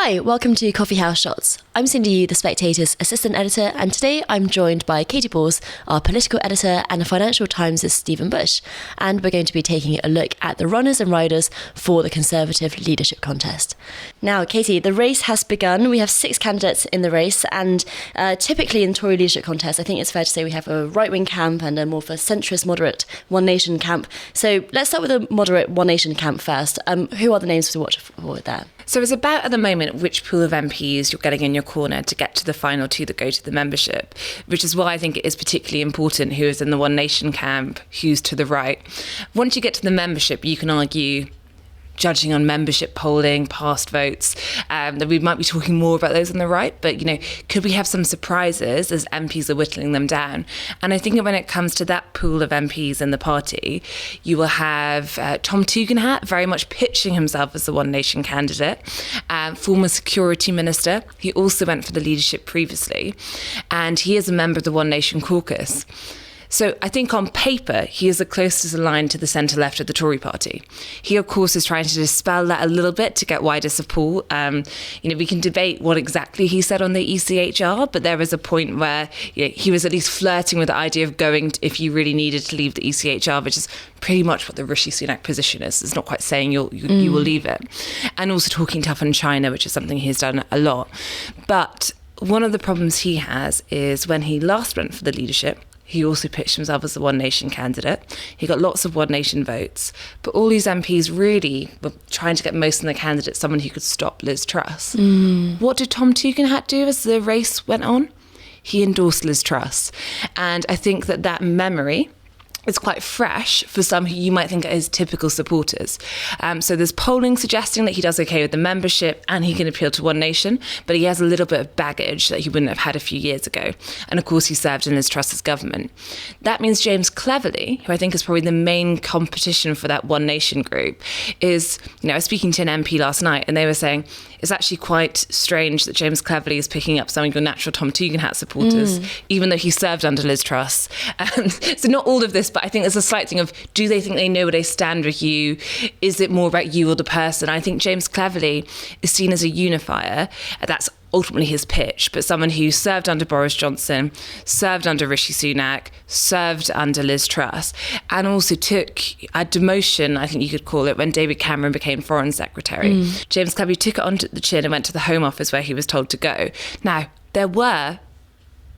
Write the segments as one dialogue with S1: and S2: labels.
S1: Hi, welcome to Coffee House Shots. I'm Cindy Yu, the Spectator's assistant editor, and today I'm joined by Katie Bors, our political editor, and the Financial Times' Stephen Bush. And we're going to be taking a look at the runners and riders for the Conservative leadership contest. Now, Katie, the race has begun. We have 6 candidates in the race, and typically in Tory leadership contests, I think it's fair to say we have a right-wing camp and a more of a centrist, moderate One Nation camp. So let's start with the moderate One Nation camp first. Who are the names to watch for there?
S2: So it's about at the moment which pool of MPs you're getting in your corner to get to the final 2 that go to the membership, which is why I think it is particularly important who is in the One Nation camp, who's to the right. Once you get to the membership, you can argue, judging on membership polling, past votes, that we might be talking more about those on the right. But, could we have some surprises as MPs are whittling them down? And I think that when it comes to that pool of MPs in the party, you will have Tom Tugendhat very much pitching himself as the One Nation candidate, former security minister. He also went for the leadership previously, and he is a member of the One Nation caucus. So I think on paper, he is the closest aligned to the centre-left of the Tory party. He, of course, is trying to dispel that a little bit to get wider support. We can debate what exactly he said on the ECHR, but there is a point where he was at least flirting with the idea of going if you really needed to leave the ECHR, which is pretty much what the Rishi Sunak position is. It's not quite saying you will leave it. And also talking tough on China, which is something he's done a lot. But one of the problems he has is when he last went for the leadership, he also pitched himself as the One Nation candidate. He got lots of One Nation votes. But all these MPs really were trying to get most of the candidates someone who could stop Liz Truss. What did Tom Tugendhat do as the race went on? He endorsed Liz Truss. And I think that memory is quite fresh for some who you might think are his typical supporters. So there's polling suggesting that he does okay with the membership and he can appeal to One Nation, but he has a little bit of baggage that he wouldn't have had a few years ago. And of course, he served in Liz Truss's government. That means James Cleverly, who I think is probably the main competition for that One Nation group, is, I was speaking to an MP last night and they were saying, it's actually quite strange that James Cleverly is picking up some of your natural Tom Tugendhat supporters, even though he served under Liz Truss. So not all of this, but I think there's a slight thing of, do they think they know where they stand with you? Is it more about you or the person? I think James Cleverly is seen as a unifier. That's ultimately his pitch, but someone who served under Boris Johnson, served under Rishi Sunak, served under Liz Truss, and also took a demotion, I think you could call it, when David Cameron became Foreign Secretary. James Cleverly took it onto the chin and went to the Home Office where he was told to go. Now, there were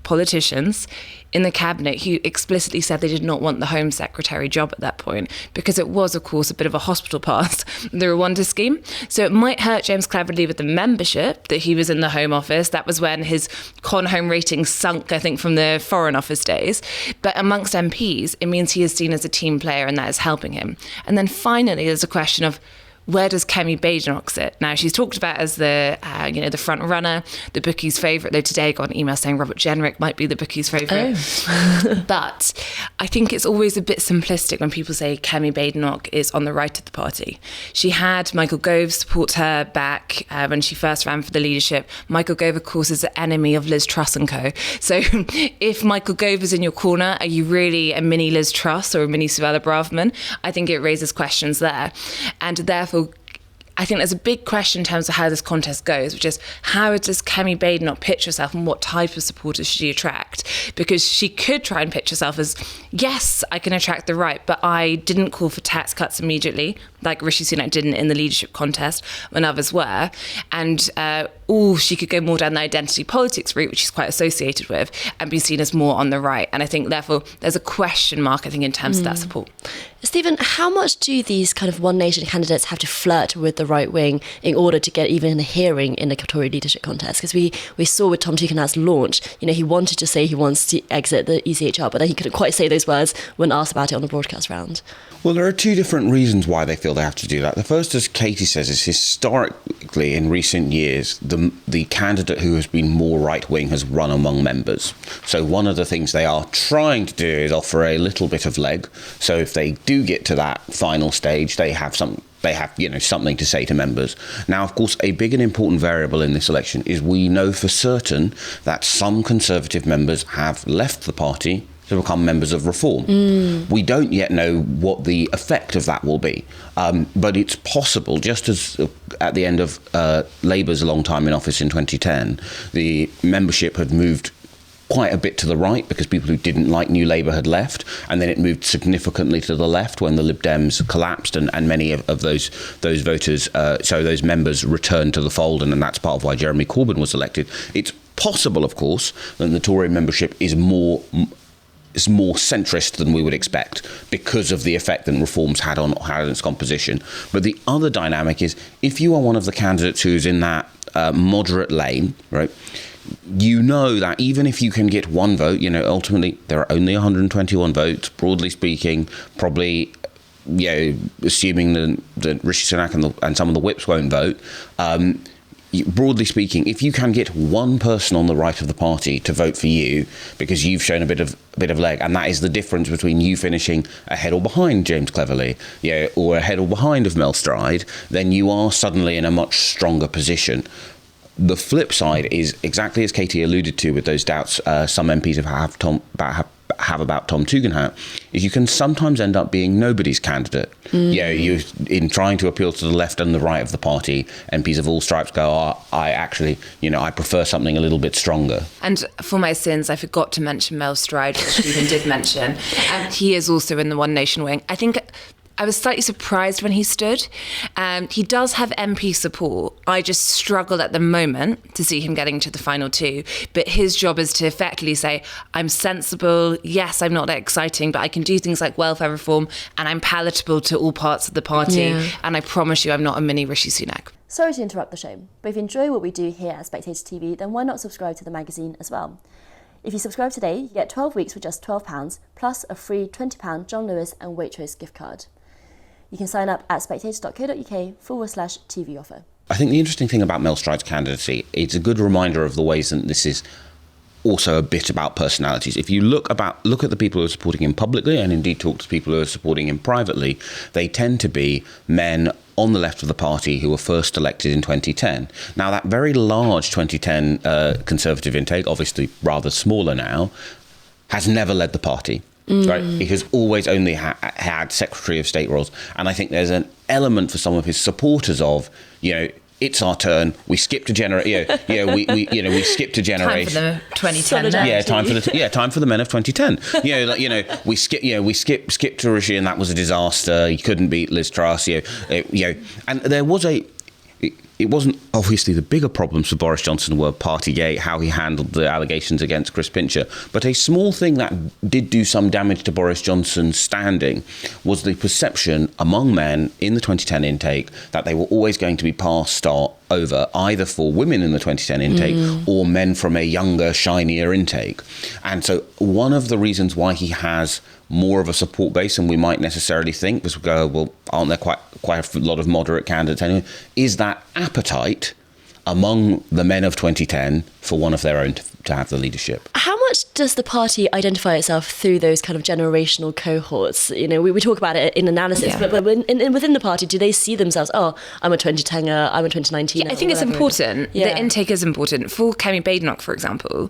S2: politicians in the cabinet who explicitly said they did not want the Home Secretary job at that point because it was, of course, a bit of a hospital pass, the Rwanda scheme. So it might hurt James Cleverly with the membership that he was in the Home Office. That was when his Con Home rating sunk, I think, from the Foreign Office days. But amongst MPs, it means he is seen as a team player and that is helping him. And then finally, there's a question of, where does Kemi Badenoch sit? Now, she's talked about as the front runner, the bookies' favourite, though today I got an email saying Robert Jenrick might be the bookies' favourite. Oh. But I think it's always a bit simplistic when people say Kemi Badenoch is on the right of the party. She had Michael Gove support her back when she first ran for the leadership. Michael Gove, of course, is the enemy of Liz Truss and co. So if Michael Gove is in your corner, are you really a mini Liz Truss or a mini Suella Braverman? I think it raises questions there. And therefore, I think there's a big question in terms of how this contest goes, which is how does Kemi Badenoch pitch herself and what type of supporters should she attract? Because she could try and pitch herself as, yes, I can attract the right, but I didn't call for tax cuts immediately, like Rishi Sunak didn't in the leadership contest when others were. And she could go more down the identity politics route, which she's quite associated with, and be seen as more on the right. And I think, therefore, there's a question mark, I think, in terms of that support.
S1: Stephen, how much do these kind of One Nation candidates have to flirt with the right wing in order to get even a hearing in the Tory leadership contest? Because we saw with Tom Tugendhat's launch, he wanted to say he wants to exit the ECHR, but then he couldn't quite say those words when asked about it on the broadcast round.
S3: Well, there are 2 different reasons why they feel they have to do that. The first, as Katie says, is historically in recent years, the candidate who has been more right-wing has run among members. So one of the things they are trying to do is offer a little bit of leg. So if they do get to that final stage, they have something to say to members. Now, of course, a big and important variable in this election is we know for certain that some Conservative members have left the party to become members of Reform. We don't yet know what the effect of that will be, but it's possible, just as at the end of Labour's long time in office in 2010, the membership had moved quite a bit to the right because people who didn't like New Labour had left, and then it moved significantly to the left when the Lib Dems collapsed, and many of those voters, so those members returned to the fold, and that's part of why Jeremy Corbyn was elected. It's possible, of course, that the Tory membership is more centrist than we would expect because of the effect that Reform's had on its composition. But the other dynamic is, if you are one of the candidates who's in that moderate lane, right, you know that even if you can get one vote, ultimately there are only 121 votes, broadly speaking, probably, assuming that Rishi Sunak and some of the whips won't vote, broadly speaking, if you can get one person on the right of the party to vote for you because you've shown a bit of leg, and that is the difference between you finishing ahead or behind James Cleverly, or ahead or behind of Mel Stride, then you are suddenly in a much stronger position. The flip side is exactly as Katie alluded to with those doubts some MPs have about Tom Tugendhat, is you can sometimes end up being nobody's candidate. You in trying to appeal to the left and the right of the party, MPs of all stripes go, I actually, I prefer something a little bit stronger.
S2: And for my sins, I forgot to mention Mel Stride, which Stephen did mention. He is also in the One Nation wing. I think I was slightly surprised when he stood. He does have MP support. I just struggle at the moment to see him getting to the final two. But his job is to effectively say, I'm sensible. Yes, I'm not that exciting, but I can do things like welfare reform, and I'm palatable to all parts of the party. Yeah. And I promise you, I'm not a mini Rishi Sunak.
S1: Sorry to interrupt the show, but if you enjoy what we do here at Spectator TV, then why not subscribe to the magazine as well? If you subscribe today, you get 12 weeks for just £12, plus a free £20 John Lewis and Waitrose gift card. You can sign up at spectator.co.uk/TV offer.
S3: I think the interesting thing about Mel Stride's candidacy, it's a good reminder of the ways that this is also a bit about personalities. If you look at the people who are supporting him publicly, and indeed talk to people who are supporting him privately, they tend to be men on the left of the party who were first elected in 2010. Now, that very large 2010 Conservative intake, obviously rather smaller now, has never led the party. Right, he has always only had Secretary of State roles, and I think there's an element for some of his supporters of, it's our turn. We skipped a generation. We skipped a generation.
S2: Time for the 2010.
S3: Time for the men of 2010. We skipped to Rishi, and that was a disaster. He couldn't beat Liz Truss. And there was it wasn't obviously the bigger problems for Boris Johnson were Partygate, how he handled the allegations against Chris Pincher. But a small thing that did do some damage to Boris Johnson's standing was the perception among men in the 2010 intake that they were always going to be passed over, either for women in the 2010 intake or men from a younger, shinier intake. And so one of the reasons why he has more of a support base than we might necessarily think, because we go, well, aren't there quite a lot of moderate candidates anyway, is that appetite among the men of 2010 for one of their own to have the leadership.
S1: How much does the party identify itself through those kind of generational cohorts? We talk about it in analysis, but within the party, do they see themselves, I'm a 2010er, I'm a 2019er?
S2: I think it's important. The intake is important. For Kemi Badenoch, for example,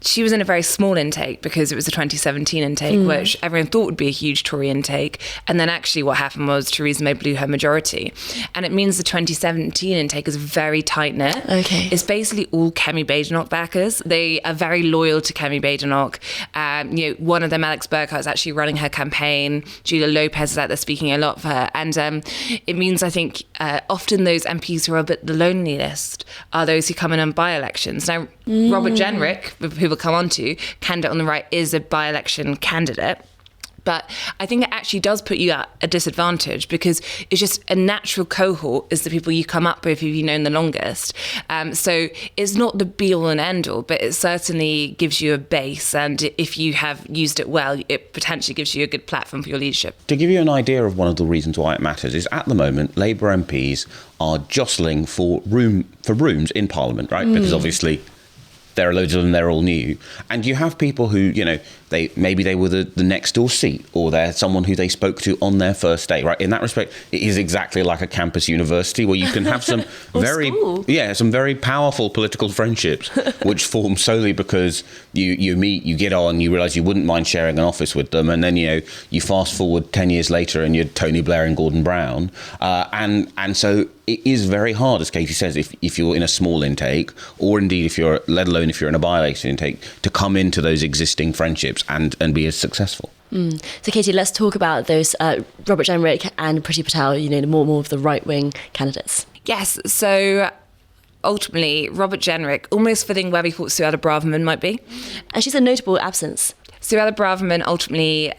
S2: she was in a very small intake because it was a 2017 intake, which everyone thought would be a huge Tory intake. And then actually what happened was Theresa May blew her majority. And it means the 2017 intake is very tight-knit.
S1: Okay.
S2: It's basically all Kemi Badenoch backers. They are very loyal to Kemi Badenoch. One of them, Alex Burkhardt, is actually running her campaign. Julia Lopez is out there speaking a lot for her. And it means, I think, often those MPs who are a bit the loneliest are those who come in on by-elections. Now, Robert Jenrick, who we'll come on to, candidate on the right, is a by-election candidate. But I think it actually does put you at a disadvantage because it's just a natural cohort is the people you come up with who you've known the longest. So it's not the be-all and end-all, but it certainly gives you a base. And if you have used it well, it potentially gives you a good platform for your leadership.
S3: To give you an idea of one of the reasons why it matters is at the moment, Labour MPs are jostling for rooms in Parliament, right? Because obviously there are loads of them, they're all new. And you have people who, maybe they were the next door seat, or they're someone who they spoke to on their first day, right? In that respect, it is exactly like a campus university where you can have some some very powerful political friendships which form solely because you meet, you get on, you realise you wouldn't mind sharing an office with them, and then you fast forward 10 years later and you're Tony Blair and Gordon Brown, and so it is very hard, as Katie says, if you're in a small intake, or indeed let alone if you're in a by-election intake, to come into those existing friendships and be as successful.
S1: So Katie, let's talk about those Robert Jenrick and Priti Patel, more of the right-wing candidates.
S2: Yes, so ultimately, Robert Jenrick almost fitting where we thought Suella Braverman might be.
S1: And she's a notable absence.
S2: Suella Braverman ultimately...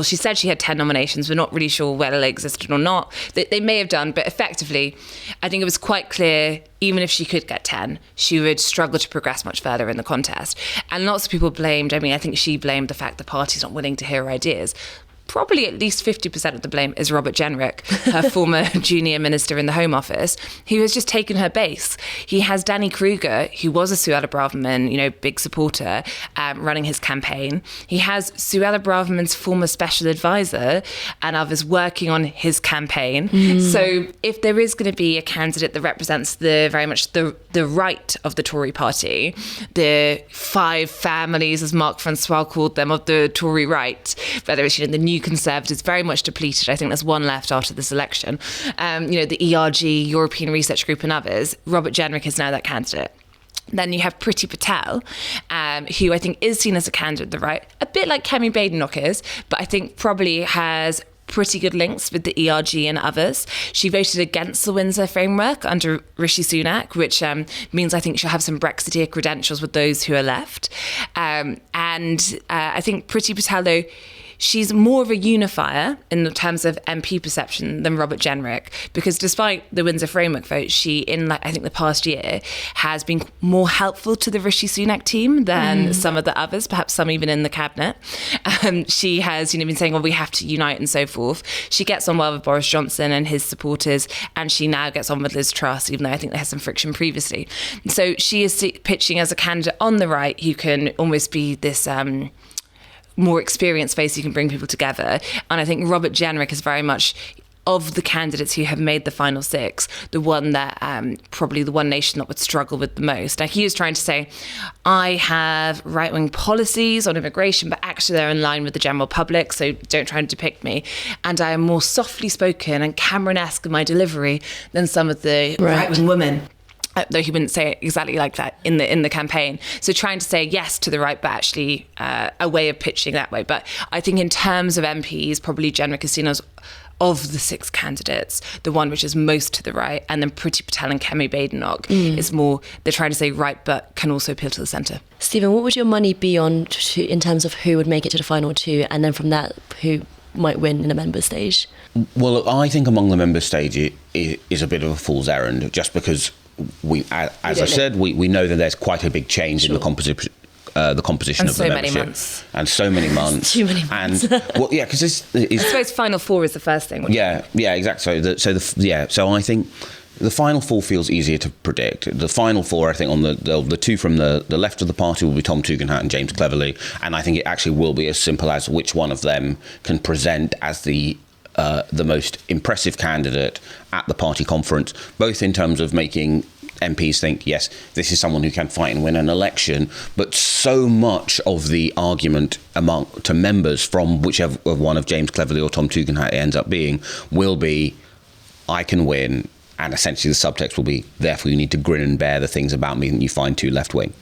S2: she said she had 10 nominations. We're not really sure whether they existed or not. They may have done, but effectively, I think it was quite clear, even if she could get 10, she would struggle to progress much further in the contest. And lots of people I think she blamed the fact the party's not willing to hear her ideas. Probably at least 50% of the blame is Robert Jenrick, her former junior minister in the Home Office, who has just taken her base. He has Danny Kruger, who was a Suella Braverman, big supporter, running his campaign. He has Suella Braverman's former special advisor and others working on his campaign. So if there is going to be a candidate that represents very much the right of the Tory party, the 5 families, as Mark Francois called them, of the Tory right, whether it's the New Conservatives, very much depleted. I think there's one left after this election. The ERG, European Research Group and others. Robert Jenrick is now that candidate. Then you have Priti Patel, who I think is seen as a candidate at the right, a bit like Kemi Badenoch is, but I think probably has pretty good links with the ERG and others. She voted against the Windsor framework under Rishi Sunak, which means I think she'll have some Brexiteer credentials with those who are left. I think Priti Patel, though, she's more of a unifier in terms of MP perception than Robert Jenrick, because despite the Windsor Framework vote, she, in I think the past year, has been more helpful to the Rishi Sunak team than some of the others, perhaps some even in the cabinet. She has been saying, well, we have to unite and so forth. She gets on well with Boris Johnson and his supporters, and she now gets on with Liz Truss, even though I think they had some friction previously. So she is pitching as a candidate on the right who can almost be this... more experienced face who can bring people together. And I think Robert Jenrick is very much, of the candidates who have made the final 6, the one that probably the one nation that would struggle with the most. Now, he was trying to say, I have right-wing policies on immigration, but actually they're in line with the general public, so don't try and depict me. And I am more softly spoken and Cameron-esque in my delivery than some of the right-wing women. Though he wouldn't say it exactly like that in the campaign. So trying to say yes to the right, but actually a way of pitching that way. But I think in terms of MPs, probably Jenrick is seen as, of the 6 candidates, the one which is most to the right, and then Priti Patel and Kemi Badenoch is more, they're trying to say right, but can also appeal to the centre.
S1: Stephen, what would your money be on in terms of who would make it to the final 2, and then from that, who might win in a member stage?
S3: Well, I think among the member stage it is a bit of a fool's errand, just because we know that there's quite a big change in the composition
S2: and
S3: of the membership. And so many months.
S1: Too many months.
S3: And because
S2: I suppose final 4 is the first thing.
S3: Exactly. So I think the final 4 feels easier to predict. The final 4, I think, on the 2 from the left of the party will be Tom Tugendhat and James Cleverly, and I think it actually will be as simple as which one of them can present as the most impressive candidate at the party conference, both in terms of making MPs think, yes, this is someone who can fight and win an election, but so much of the argument to members from whichever one of James Cleverly or Tom Tugendhat it ends up being will be, I can win, and essentially the subtext will be, therefore you need to grin and bear the things about me that you find too left-wing.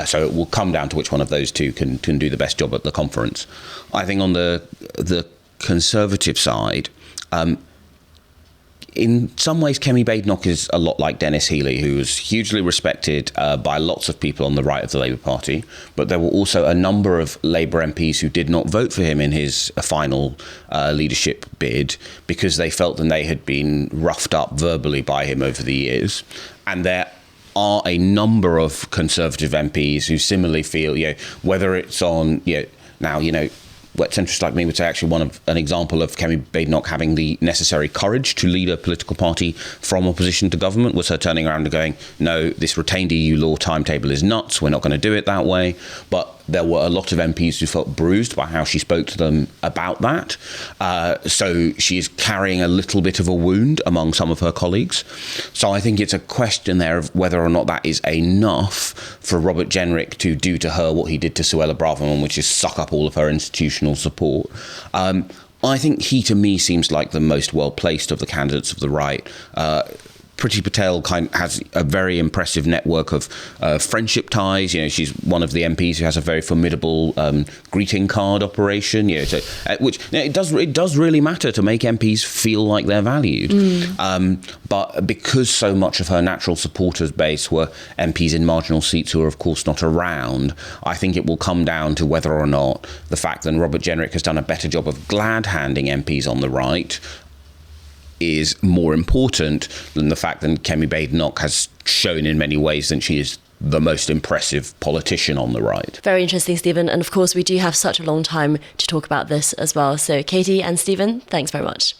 S3: So it will come down to which one of those 2 can do the best job at the conference. I think on the Conservative side, in some ways, Kemi Badenoch is a lot like Dennis Healey, who was hugely respected by lots of people on the right of the Labour Party. But there were also a number of Labour MPs who did not vote for him in his final leadership bid because they felt that they had been roughed up verbally by him over the years. And there are a number of Conservative MPs who similarly feel, whether it's on, what centrists like me would say actually an example of Kemi Badenoch having the necessary courage to lead a political party from opposition to government was her turning around and going, no, this retained EU law timetable is nuts, we're not going to do it that way. But there were a lot of MPs who felt bruised by how she spoke to them about that. So she is carrying a little bit of a wound among some of her colleagues. So I think it's a question there of whether or not that is enough for Robert Jenrick to do to her what he did to Suella Braverman, which is suck up all of her institutional support. I think he, to me, seems like the most well-placed of the candidates of the right. Priti Patel has a very impressive network of friendship ties. She's one of the MPs who has a very formidable greeting card operation. Which it does really matter to make MPs feel like they're valued. But because so much of her natural supporters base were MPs in marginal seats who are, of course, not around, I think it will come down to whether or not the fact that Robert Jenrick has done a better job of glad-handing MPs on the right is more important than the fact that Kemi Badenoch has shown in many ways that she is the most impressive politician on the right.
S1: Very interesting, Stephen. And of course, we do have such a long time to talk about this as well. So Katie and Stephen, thanks very much.